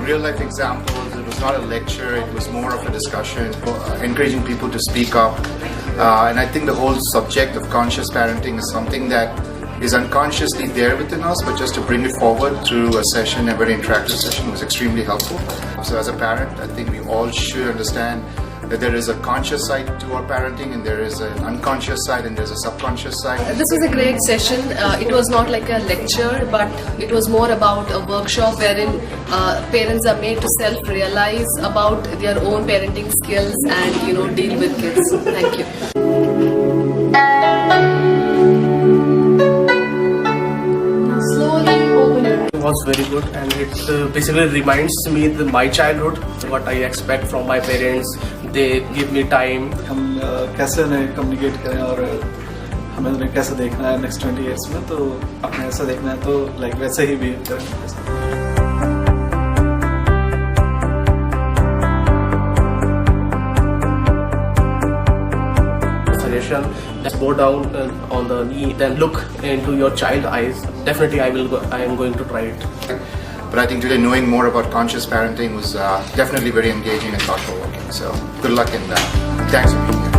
real life examples. It was not a lecture, it was more of a discussion, encouraging people to speak up. And I think the whole subject of conscious parenting is something that is unconsciously there within us, but just to bring it forward through a session, a very interactive session, was extremely helpful. So as a parent, I think we all should understand that there is a conscious side to our parenting and there is an unconscious side and there's a subconscious side. This was a great session. It was not like a lecture, but it was more about a workshop wherein parents are made to self-realize about their own parenting skills and deal with kids. Thank you. It was very good, and it basically reminds me of my childhood, what I expect from my parents. They give me time. हम कैसे उन्हें communicate करें और हमें उन्हें कैसे देखना है नेक्स्ट 20 years में, तो अपने ऐसा देखना है तो लाइक वैसे ही बिहेव करें. Just go down on the knee, then look into your child's eyes. Definitely I am going to try it. But I think today knowing more about conscious parenting was definitely very engaging and thought-provoking. So good luck in that. Thanks for being here.